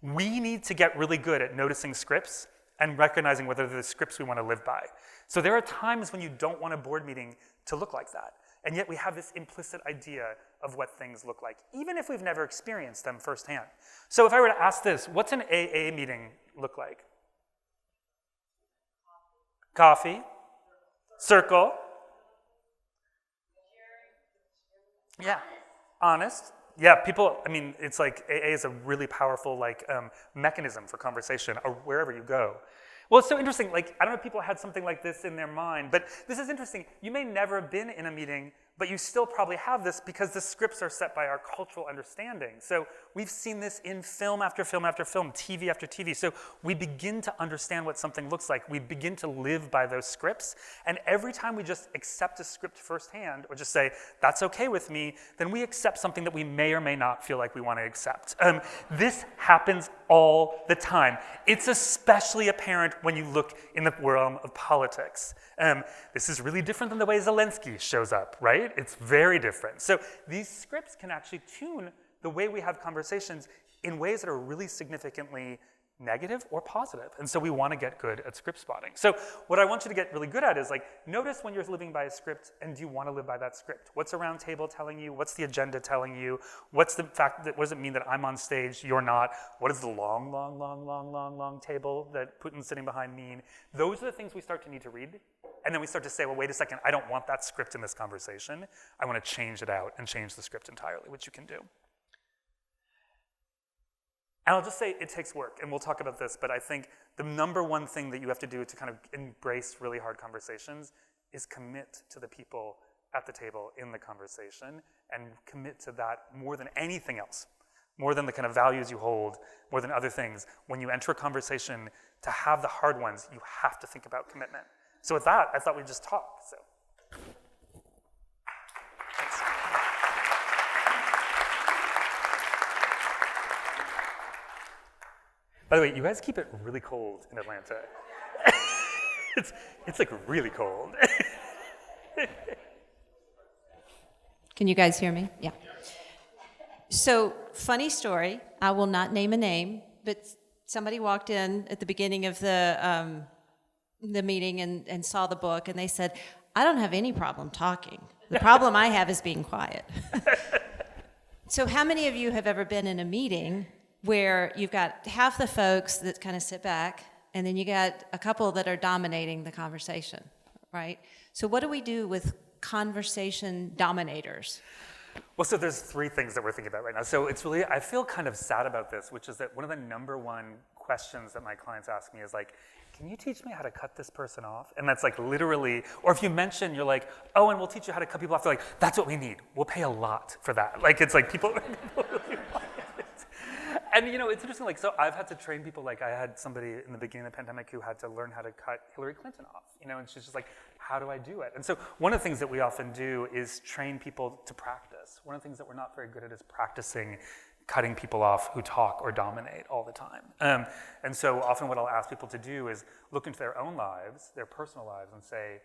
We need to get really good at noticing scripts and recognizing whether they're the scripts we want to live by. So there are times when you don't want a board meeting to look like that. And yet we have this implicit idea of what things look like, even if we've never experienced them firsthand. So if I were to ask this, what's an AA meeting look like? Coffee. Circle. Yeah. Honest. Yeah, people, it's AA is a really powerful mechanism for conversation or wherever you go. Well, it's so interesting, I don't know if people had something like this in their mind, but this is interesting. You may never have been in a meeting, but you still probably have this because the scripts are set by our cultural understanding. So we've seen this in film after film after film, TV after TV. So we begin to understand what something looks like. We begin to live by those scripts. And every time we just accept a script firsthand or just say, that's okay with me, then we accept something that we may or may not feel like we want to accept. This happens all the time. It's especially apparent when you look in the realm of politics. This is really different than the way Zelensky shows up, right? It's very different. So these scripts can actually tune the way we have conversations in ways that are really significantly negative or positive. And so we want to get good at script spotting. So what I want you to get really good at is like, notice when you're living by a script, and do you want to live by that script? What's a round table telling you? What's the agenda telling you? What's the fact that, what does it mean that I'm on stage, you're not? What does the long table that Putin's sitting behind mean? Those are the things we start to need to read. And then we start to say, well, wait a second, I don't want that script in this conversation. I want to change it out and change the script entirely, which you can do. And I'll just say it takes work, and we'll talk about this, but I think the number one thing that you have to do to kind of embrace really hard conversations is commit to the people at the table in the conversation, and commit to that more than anything else, more than the kind of values you hold, more than other things. When you enter a conversation, to have the hard ones, you have to think about commitment. So with that, I thought we'd just talk, so. Thanks. By the way, you guys keep it really cold in Atlanta. It's like really cold. Can you guys hear me? Yeah. So, funny story. I will not name a name, but somebody walked in at the beginning of the meeting and saw the book, and they said, I don't have any problem talking. The problem I have is being quiet. So how many of you have ever been in a meeting where you've got half the folks that kind of sit back, and then you got a couple that are dominating the conversation, right? So what do we do with conversation dominators? Well, so there's three things that we're thinking about right now. So it's really, I feel kind of sad about this, which is that one of the number one questions that my clients ask me is like, can you teach me how to cut this person off? And that's like literally, or if you mention, you're like, oh, and we'll teach you how to cut people off. They're like, that's what we need. We'll pay a lot for that. Like, it's like people really want it. And you know, it's interesting, like, so I've had to train people, like I had somebody in the beginning of the pandemic who had to learn how to cut Hillary Clinton off, you know, and she's just like, how do I do it? And so one of the things that we often do is train people to practice. One of the things that we're not very good at is practicing cutting people off who talk or dominate all the time. And so often what I'll ask people to do is look into their own lives, their personal lives, and say,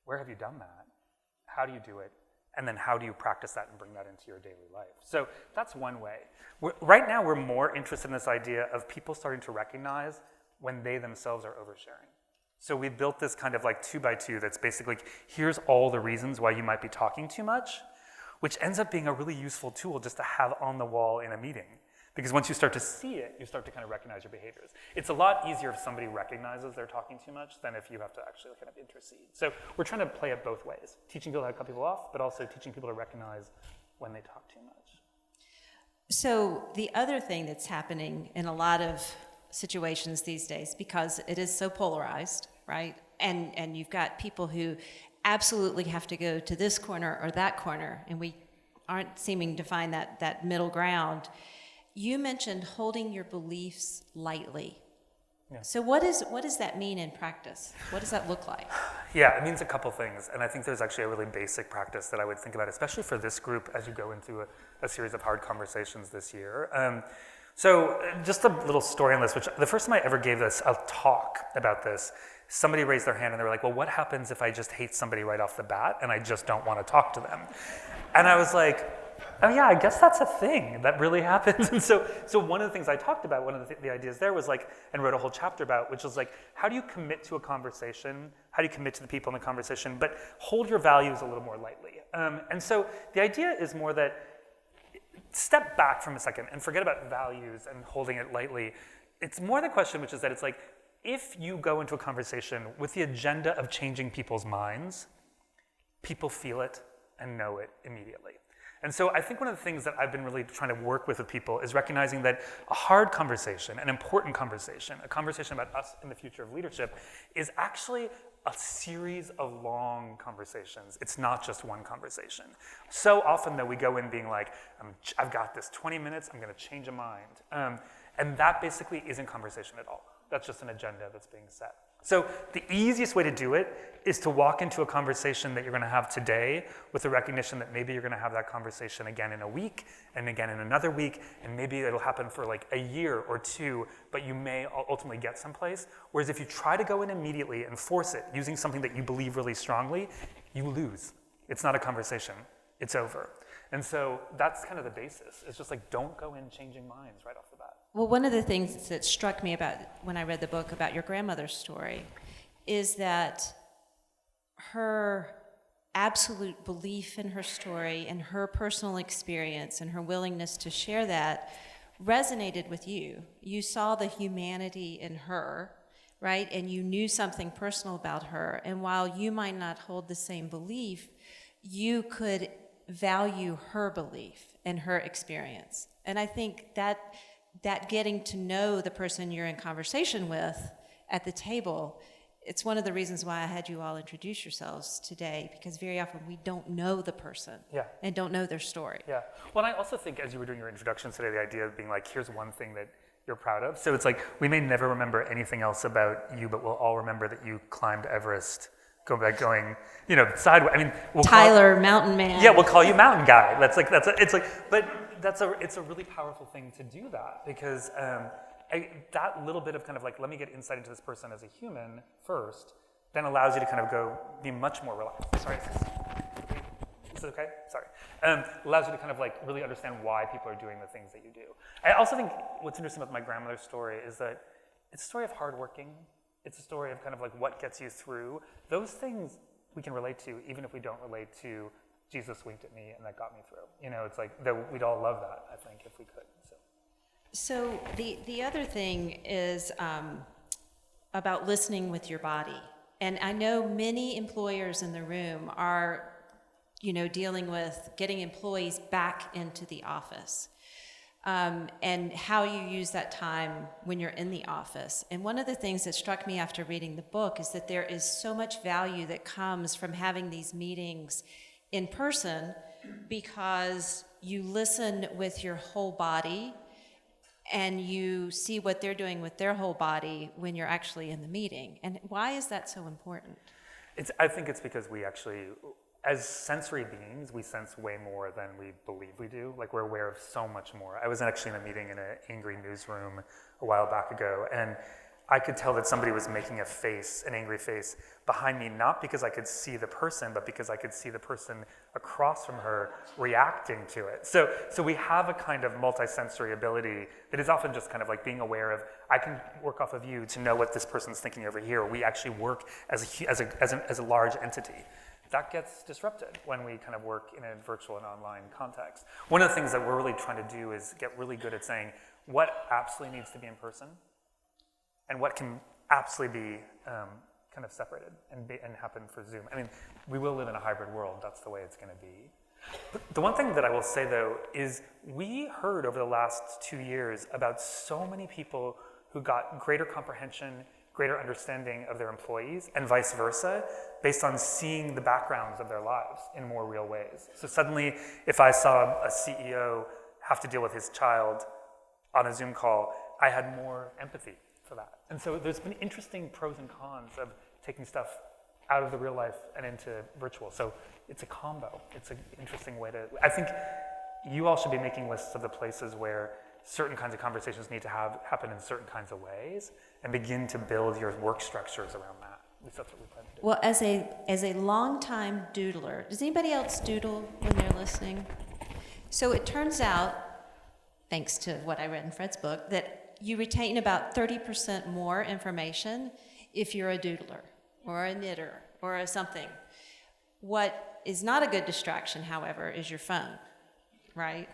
where have you done that? How do you do it? And then how do you practice that and bring that into your daily life? So that's one way. Right now, we're more interested in this idea of people starting to recognize when they themselves are oversharing. So we built this kind of like 2x2 that's basically, here's all the reasons why you might be talking too much, which ends up being a really useful tool just to have on the wall in a meeting. Because once you start to see it, you start to kind of recognize your behaviors. It's a lot easier if somebody recognizes they're talking too much than if you have to actually kind of intercede. So we're trying to play it both ways, teaching people how to cut people off, but also teaching people to recognize when they talk too much. So the other thing that's happening in a lot of situations these days, because it is so polarized, right? And you've got people who absolutely have to go to this corner or that corner, and we aren't seeming to find that middle ground. You mentioned holding your beliefs lightly. Yeah. So what does that mean in practice? What does that look like? Yeah, it means a couple things, and I think there's actually a really basic practice that I would think about, especially for this group as you go into a series of hard conversations this year. So just a little story on this, which the first time I ever gave this a talk about this, somebody raised their hand and they were like, well, what happens if I just hate somebody right off the bat and I just don't want to talk to them? And I was like, oh yeah, I guess that's a thing that really happens. And so one of the things I talked about, one of the ideas there was like, and wrote a whole chapter about, which was like, how do you commit to a conversation? How do you commit to the people in the conversation, but hold your values a little more lightly? And so the idea is more that, step back from a second and forget about values and holding it lightly. It's more the question, which is that it's like, if you go into a conversation with the agenda of changing people's minds, people feel it and know it immediately. And so I think one of the things that I've been really trying to work with people is recognizing that a hard conversation, an important conversation, a conversation about us in the future of leadership is actually a series of long conversations. It's not just one conversation. So often though we go in being like, I've got this 20 minutes, I'm gonna change a mind. And that basically isn't conversation at all. That's just an agenda that's being set. So the easiest way to do it is to walk into a conversation that you're going to have today with the recognition that maybe you're going to have that conversation again in a week and again in another week, and maybe it'll happen for like a year or two, but you may ultimately get someplace. Whereas if you try to go in immediately and force it using something that you believe really strongly, you lose. It's not a conversation. It's over. And so that's kind of the basis. It's just like, don't go in changing minds right off the bat. Well, one of the things that struck me about when I read the book about your grandmother's story is that her absolute belief in her story and her personal experience and her willingness to share that resonated with you. You saw the humanity in her, right? And you knew something personal about her. And while you might not hold the same belief, you could value her belief and her experience. And I think that getting to know the person you're in conversation with at the table, it's one of the reasons why I had you all introduce yourselves today, because very often we don't know the person and don't know their story. Yeah. Well, and I also think as you were doing your introduction today, the idea of being like, here's one thing that you're proud of. So it's like, we may never remember anything else about you, but we'll all remember that you climbed Everest, going, sideways. I mean, Tyler, mountain man. Yeah, we'll call you mountain guy. It's a really powerful thing to do that, because that little bit of kind of like, let me get insight into this person as a human first, then allows you to kind of go be much more relaxed. Sorry, is it okay? Sorry. Allows you to kind of like really understand why people are doing the things that you do. I also think what's interesting about my grandmother's story is that it's a story of hard working. It's a story of kind of like what gets you through. Those things we can relate to, even if we don't relate to Jesus winked at me and that got me through. It's like that we'd all love that, I think, if we could. So the other thing is about listening with your body. And I know many employers in the room are, dealing with getting employees back into the office, and how you use that time when you're in the office. And one of the things that struck me after reading the book is that there is so much value that comes from having these meetings in person, because you listen with your whole body and you see what they're doing with their whole body when you're actually in the meeting. And why is that so important? I think it's because we actually, as sensory beings, we sense way more than we believe we do. Like, we're aware of so much more. I was actually in a meeting in an angry newsroom a while back ago, and I could tell that somebody was making a face, an angry face, behind me, not because I could see the person, but because I could see the person across from her reacting to it. So we have a kind of multisensory ability that is often just kind of like being aware of, I can work off of you to know what this person's thinking over here. We actually work as a large entity. That gets disrupted when we kind of work in a virtual and online context. One of the things that we're really trying to do is get really good at saying what absolutely needs to be in person and what can absolutely be kind of separated and happen for Zoom. I mean, we will live in a hybrid world. That's the way it's going to be. But the one thing that I will say, though, is we heard over the last 2 years about so many people who got greater comprehension, greater understanding of their employees, and vice versa, based on seeing the backgrounds of their lives in more real ways. So suddenly, if I saw a CEO have to deal with his child on a Zoom call, I had more empathy for that. And so there's been interesting pros and cons of taking stuff out of the real life and into virtual. So it's a combo. It's an interesting way to, I think you all should be making lists of the places where certain kinds of conversations need to happen in certain kinds of ways, and begin to build your work structures around that. At least that's what we plan to do. Well, as a longtime doodler, does anybody else doodle when they're listening? So it turns out, thanks to what I read in Fred's book, that you retain about 30% more information if you're a doodler or a knitter or a something. What is not a good distraction, however, is your phone, right?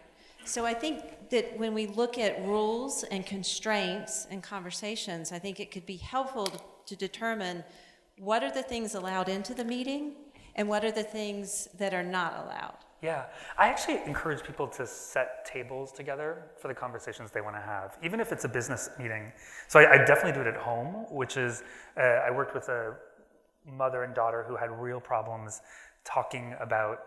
So I think that when we look at rules and constraints and conversations, I think it could be helpful to determine what are the things allowed into the meeting and what are the things that are not allowed. Yeah, I actually encourage people to set tables together for the conversations they want to have, even if it's a business meeting. So I definitely do it at home, which is, I worked with a mother and daughter who had real problems talking about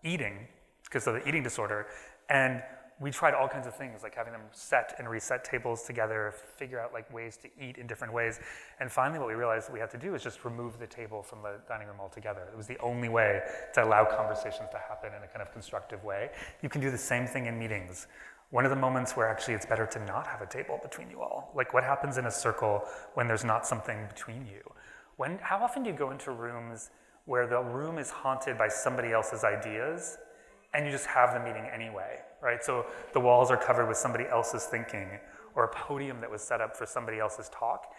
eating because of the eating disorder. And we tried all kinds of things, like having them set and reset tables together, figure out like ways to eat in different ways. And finally what we realized we had to do is just remove the table from the dining room altogether. It was the only way to allow conversations to happen in a kind of constructive way. You can do the same thing in meetings. One of the moments where actually it's better to not have a table between you all. Like, what happens in a circle when there's not something between you? How often do you go into rooms where the room is haunted by somebody else's ideas and you just have the meeting anyway, right? So the walls are covered with somebody else's thinking, or a podium that was set up for somebody else's talk.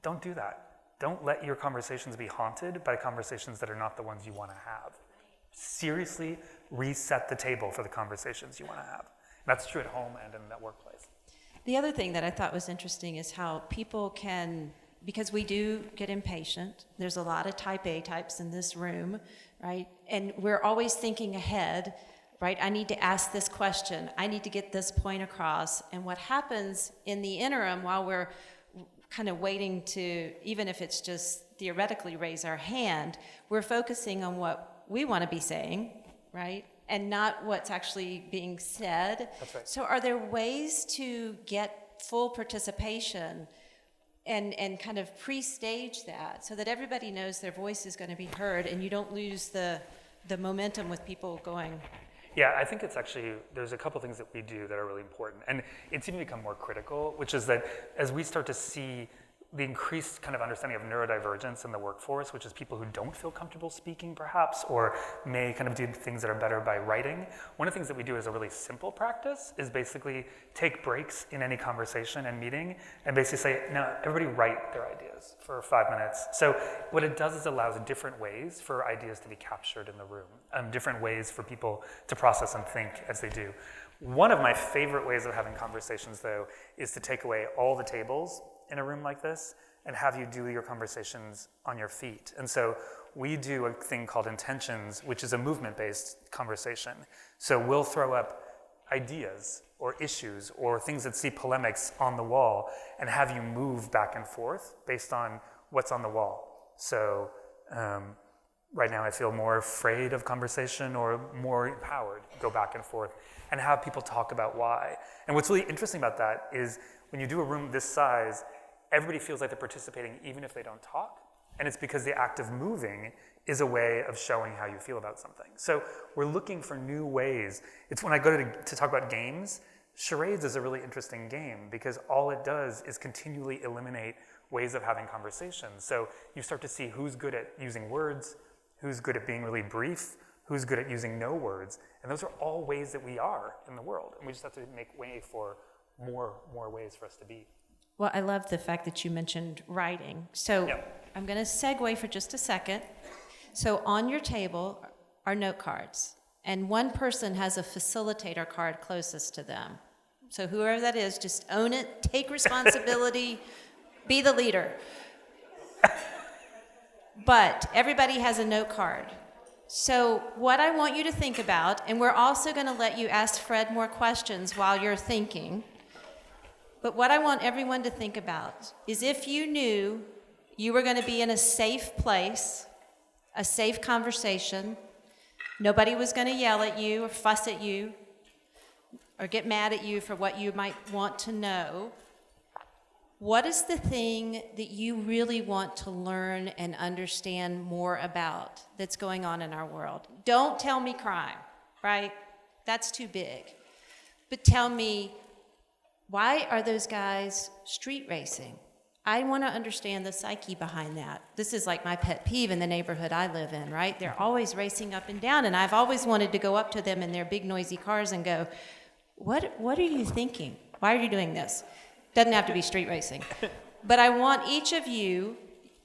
Don't do that. Don't let your conversations be haunted by conversations that are not the ones you want to have. Seriously reset the table for the conversations you want to have. And that's true at home and in that workplace. The other thing that I thought was interesting is how people can, because we do get impatient, there's a lot of type A types in this room, right? And we're always thinking ahead, right? I need to ask this question. I need to get this point across. And what happens in the interim while we're kind of waiting to, even if it's just theoretically raise our hand, we're focusing on what we want to be saying, right? And not what's actually being said. That's right. So are there ways to get full participation and kind of pre-stage that so that everybody knows their voice is going to be heard and you don't lose the momentum with people going? Yeah, I think it's actually, there's a couple things that we do that are really important. And it's even become more critical, which is that as we start to see the increased kind of understanding of neurodivergence in the workforce, which is people who don't feel comfortable speaking perhaps, or may kind of do things that are better by writing. One of the things that we do as a really simple practice is basically take breaks in any conversation and meeting and basically say, no, everybody write their ideas for 5 minutes. So what it does is allows different ways for ideas to be captured in the room, different ways for people to process and think as they do. One of my favorite ways of having conversations, though, is to take away all the tables in a room like this and have you do your conversations on your feet. And so we do a thing called intentions, which is a movement-based conversation. So we'll throw up ideas or issues or things that see polemics on the wall and have you move back and forth based on what's on the wall. So right now I feel more afraid of conversation or more empowered, go back and forth, and have people talk about why. And what's really interesting about that is when you do a room this size, everybody feels like they're participating even if they don't talk. And it's because the act of moving is a way of showing how you feel about something. So we're looking for new ways. It's when I go to talk about games, charades is a really interesting game because all it does is continually eliminate ways of having conversations. So you start to see who's good at using words, who's good at being really brief, who's good at using no words. And those are all ways that we are in the world. And we just have to make way for more ways for us to be. Well, I love the fact that you mentioned writing. So Yep. I'm going to segue for just a second. So on your table are note cards, and one person has a facilitator card closest to them. So whoever that is, just own it, take responsibility, be the leader. But everybody has a note card. So what I want you to think about, and we're also going to let you ask Fred more questions while you're thinking, but what I want everyone to think about is if you knew you were going to be in a safe place, a safe conversation, nobody was going to yell at you or fuss at you or get mad at you for what you might want to know, what is the thing that you really want to learn and understand more about that's going on in our world? Don't tell me crime, right? That's too big. But tell me, why are those guys street racing? I want to understand the psyche behind that. This is like my pet peeve in the neighborhood I live in, right? They're always racing up and down, and I've always wanted to go up to them in their big noisy cars and go, what are you thinking? Why are you doing this? Doesn't have to be street racing. But I want each of you,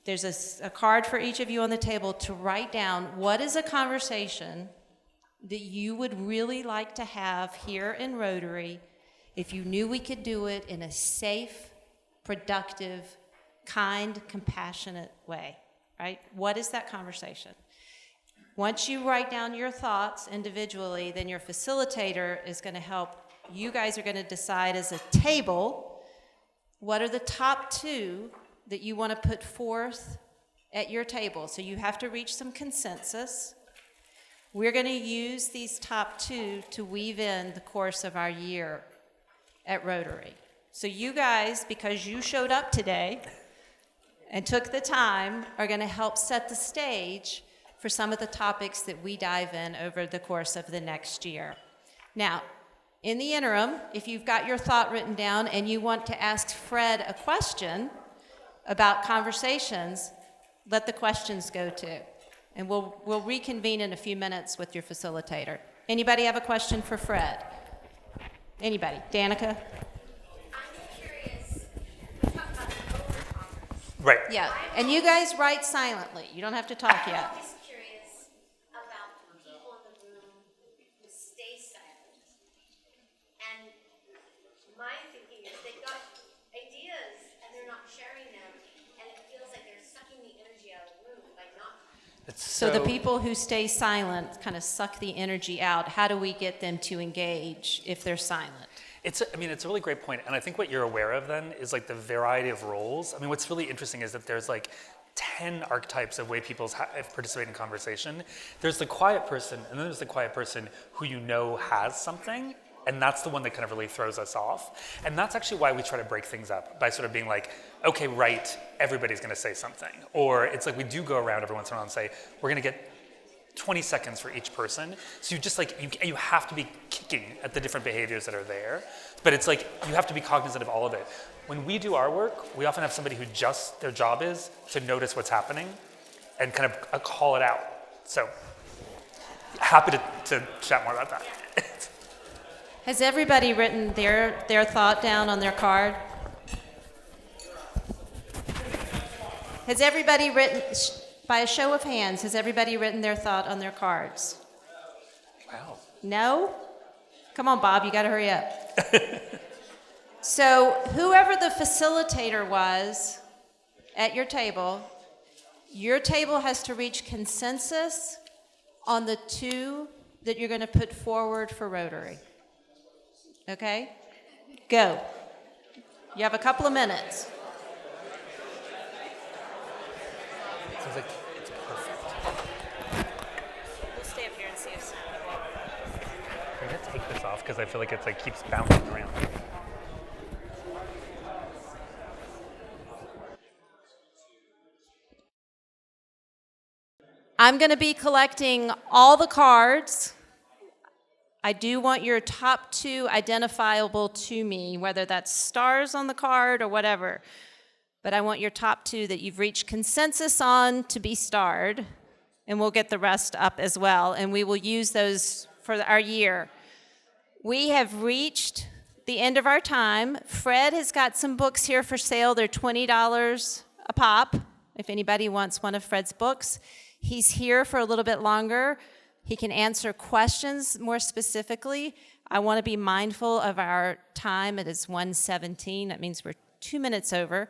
there's a card for each of you on the table to write down what is a conversation that you would really like to have here in Rotary if you knew we could do it in a safe, productive, kind, compassionate way, right? What is that conversation? Once you write down your thoughts individually, then your facilitator is going to help. You guys are going to decide as a table what are the top two that you want to put forth at your table. So you have to reach some consensus. We're going to use these top two to weave in the course of our year at Rotary. So you guys, because you showed up today and took the time, are going to help set the stage for some of the topics that we dive in over the course of the next year. Now, in the interim, if you've got your thought written down and you want to ask Fred a question about conversations, let the questions go too. And we'll reconvene in a few minutes with your facilitator. Anybody have a question for Fred? Anybody? Danica? I'm curious Right. Yeah, and you guys write silently. You don't have to talk yet. I'm just curious about the people in the room who stay silent. And my thinking is they've got ideas and they're not sharing them, and it feels like they're sucking the energy out of the room by not. So the people who stay silent kind of suck the energy out. How do we get them to engage if they're silent? It's a really great point, and I think what you're aware of then is like the variety of roles. I mean, what's really interesting is that there's like 10 archetypes of way people participate in conversation. There's the quiet person, and then there's the quiet person who you know has something, and that's the one that kind of really throws us off. And that's actually why we try to break things up by sort of being like, okay, right, everybody's gonna say something. Or it's like we do go around every once in a while and say, we're gonna get 20 seconds for each person. So you just like, you have to be kicking at the different behaviors that are there. But it's like, you have to be cognizant of all of it. When we do our work, we often have somebody who just, their job is to notice what's happening and kind of call it out. So happy to chat more about that. Has everybody written their thought down on their card? Has everybody written, by a show of hands, has everybody written their thought on their cards? Wow. No? Come on, Bob, you gotta hurry up. So whoever the facilitator was at your table has to reach consensus on the two that you're gonna put forward for Rotary. Okay? Go. You have a couple of minutes. Sounds like it's perfect. We'll stay up here and see if I'm gonna take this off because I feel like it's like keeps bouncing around. I'm going to be collecting all the cards. I do want your top two identifiable to me, whether that's stars on the card or whatever. But I want your top two that you've reached consensus on to be starred, and we'll get the rest up as well, and we will use those for our year. We have reached the end of our time. Fred has got some books here for sale. They're $20 a pop, if anybody wants one of Fred's books. He's here for a little bit longer. He can answer questions more specifically. I want to be mindful of our time. It is 1:17. That means we're 2 minutes over.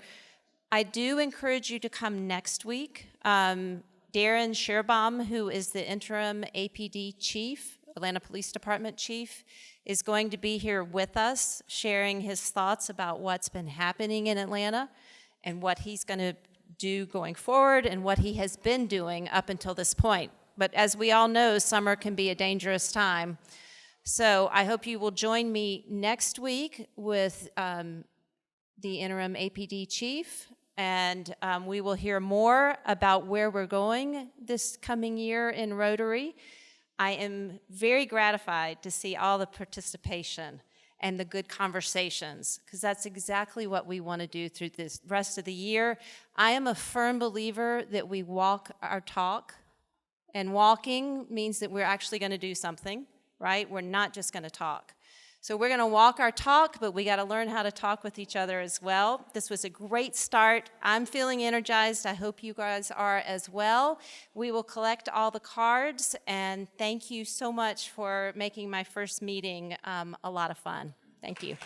I do encourage you to come next week. Darren Scherbaum, who is the interim APD chief, Atlanta Police Department chief, is going to be here with us, sharing his thoughts about what's been happening in Atlanta and what he's going to do going forward and what he has been doing up until this point. But as we all know, summer can be a dangerous time. So I hope you will join me next week with the interim APD chief, and we will hear more about where we're going this coming year in Rotary. I am very gratified to see all the participation and the good conversations, because that's exactly what we want to do through this rest of the year. I am a firm believer that we walk our talk, and walking means that we're actually going to do something, right? We're not just going to talk. So we're going to walk our talk, but we got to learn how to talk with each other as well. This was a great start. I'm feeling energized. I hope you guys are as well. We will collect all the cards, and thank you so much for making my first meeting a lot of fun. Thank you.